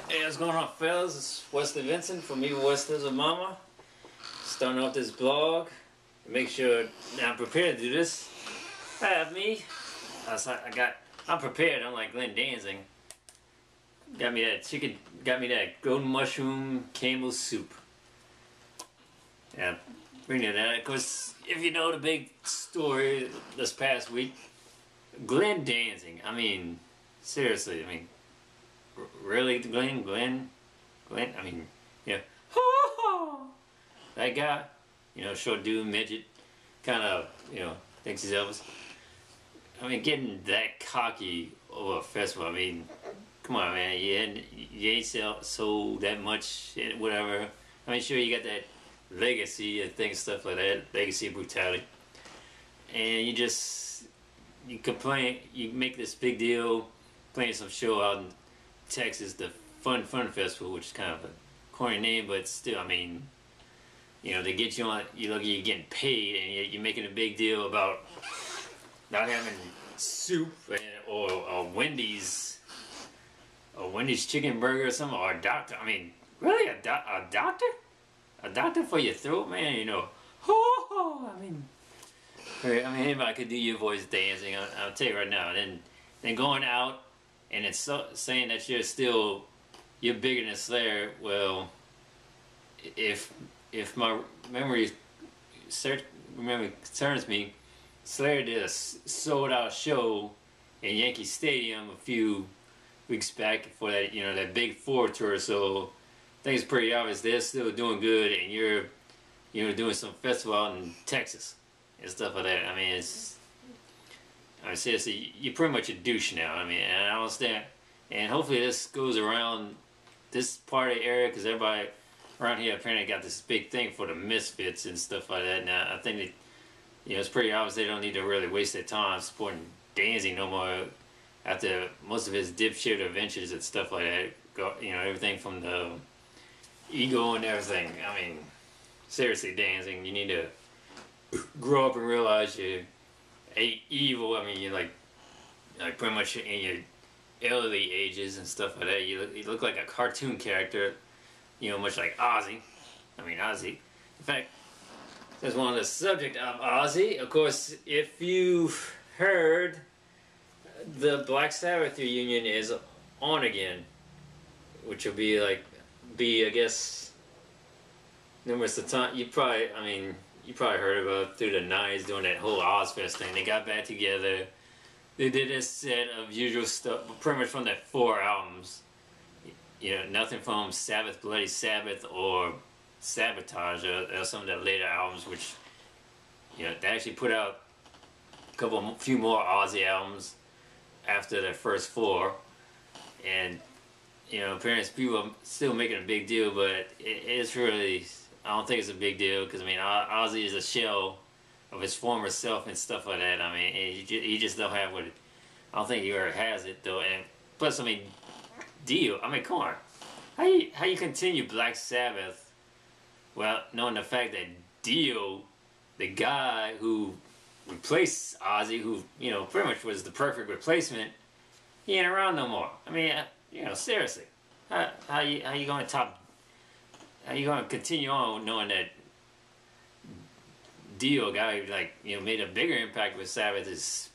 Hey, what's going on, fellas? It's Wesley Vincent from Evil Westlers of Mama. Starting off this blog. Make sure that I'm prepared to do this. I have me. I'm prepared, unlike Glenn Danzig. Got me that chicken, got me that golden mushroom Campbell's soup. Yeah, bring it out. Of course, if you know the big story this past week, Glenn Danzig. I mean, seriously, I mean, really, Glenn? I mean, yeah. That guy, you know, short dude, midget, kind of, you know, thinks he's Elvis. I mean, getting that cocky over a festival, I mean, come on, man, you ain't sold that much, whatever. I mean, sure, you got that legacy and things, stuff like that, legacy of brutality. And you complain, you make this big deal, playing some show out in Texas, the Fun Festival, which is kind of a corny name, but still, I mean, you know, they get you on, you're getting paid, and you're making a big deal about not having soup or a Wendy's chicken burger or something, or a doctor. I mean, really, a doctor? A doctor for your throat, man? You know, I mean, anybody could do your voice dancing. I'll tell you right now. Then going out and it's saying that you're bigger than Slayer. Well, if my memory serves me, Slayer did a sold-out show in Yankee Stadium a few weeks back for that, you know, that big 4 tour. So I think it's pretty obvious they're still doing good, and you're doing some festival out in Texas and stuff like that. I mean, seriously, you're pretty much a douche now. I mean, and I don't understand. And hopefully this goes around this part of the area, because everybody around here apparently got this big thing for the misfits and stuff like that. Now, I think that, you know, it's pretty obvious they don't need to really waste their time supporting Danzig no more after most of his dipshit adventures and stuff like that. You know, everything from the ego and everything. I mean, seriously, Danzig, you need to grow up and realize you ain't evil. I mean, you're like pretty much in your elderly ages and stuff like that. You look like a cartoon character, you know, much like Ozzy. I mean, Ozzy. In fact, that's one of the subject of Ozzy. Of course, if you've heard, the Black Sabbath reunion is on again, which will be I guess, numerous of times. You probably heard about it through the 90s, doing that whole Ozfest thing. They got back together. They did a set of usual stuff, pretty much from that 4 albums. You know, nothing from Sabbath, Bloody Sabbath, or Sabotage, or some of the later albums, which, you know, they actually put out a few more Ozzy albums after the first 4. And, you know, apparently people are still making a big deal, but it's really, I don't think it's a big deal, because, I mean, Ozzy is a shell of his former self and stuff like that. I mean, he just don't have what I don't think he ever has it, though. And plus, I mean, Dio, I mean, come on. How you continue Black Sabbath, well, knowing the fact that Dio, the guy who replaced Ozzy, who, you know, pretty much was the perfect replacement, he ain't around no more. I mean, you know, seriously, how you going to continue on knowing that Dio, guy who, like, you know, made a bigger impact with Sabbath, is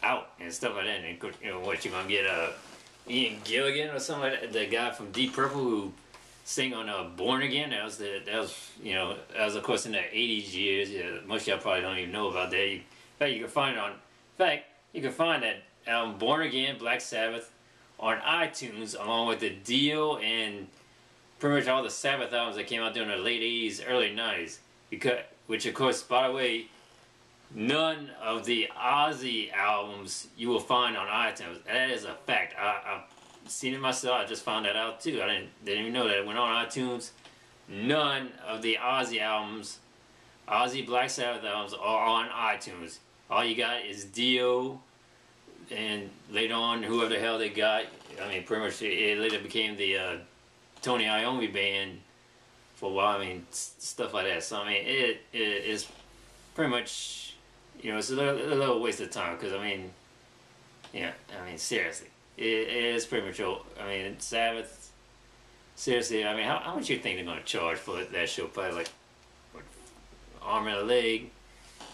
out and stuff like that? And, you know, what, you gonna get Ian Gilligan or something like that, the guy from Deep Purple who sang on Born Again? That was of course in the 80s years. Yeah, most of y'all probably don't even know about that. In fact, you can find that album Born Again, Black Sabbath, on iTunes, along with the Dio and pretty much all the Sabbath albums that came out during the late 80s, early 90s. Which, of course, by the way, none of the Ozzy albums you will find on iTunes. That is a fact. I've seen it myself. I just found that out too. I didn't even know that it went on iTunes. None of the Ozzy albums, Ozzy Black Sabbath albums, are on iTunes. All you got is Dio, and later on, whoever the hell they got. I mean, pretty much it later became the Tony Iommi band for a while. I mean, stuff like that. So I mean, it is pretty much, you know, it's a little waste of time, because I mean, yeah, I mean, seriously, it is pretty much old. I mean, Sabbath. Seriously, I mean, how much you think they're gonna charge for that show? Probably like what, arm and a leg.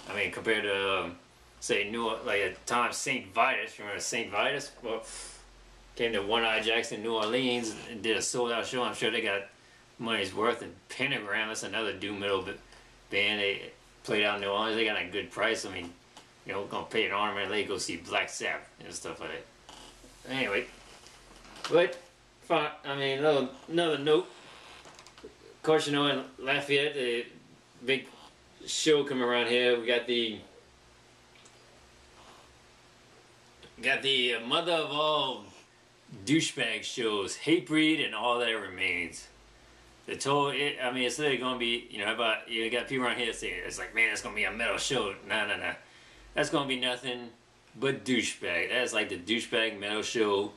I mean, compared to say like at times Saint Vitus. Remember Saint Vitus? Well, came to One Eye Jackson, New Orleans, and did a sold out show. I'm sure they got money's worth. And Pentagram, that's another doom metal band. They played out in New Orleans. They got a good price. I mean, you know, gonna pay an arm and a leg, go see Black Sabbath and stuff like that. Anyway, but I mean, another note. Of course, you know, in Lafayette, the big show coming around here. We got the mother of all douchebag shows, Hatebreed and All That Remains. The total, I mean, it's literally gonna be, you know, about you got people around here saying it's like, man, it's gonna be a metal show. Nah. That's gonna be nothing but douchebag. That's like the douchebag metal show,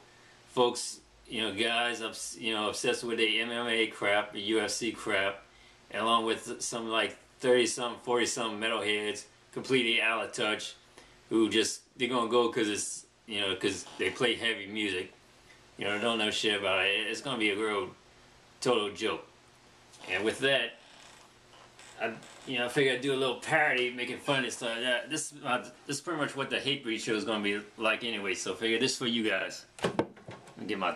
folks. You know, guys, obsessed with the MMA crap, the UFC crap, and along with some like 30-something, 40-something metalheads, completely out of touch, who just they're gonna go because it's, you know, because they play heavy music. You know, don't know shit about it. It's gonna be a real total joke. And with that, I figured I'd do a little parody, making fun and stuff. Yeah, this is pretty much what the Hatebreed show is gonna be like anyway. So I figured this for you guys. Let me get my.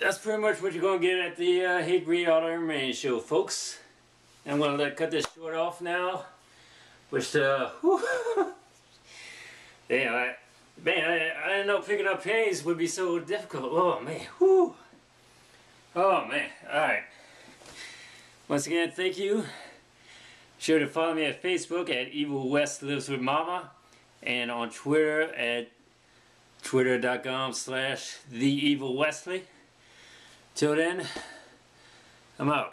That's pretty much what you're going to get at the Hatebreed All That Remains show, folks. I'm going to cut this short off now. Which, damn, I didn't know picking up pennies would be so difficult. Oh, man. Whew. Oh, man. Alright. Once again, thank you. Be sure to follow me at Facebook at Evil West Lives with Mama. And on Twitter at twitter.com/TheEvilWesley. Till then, I'm out.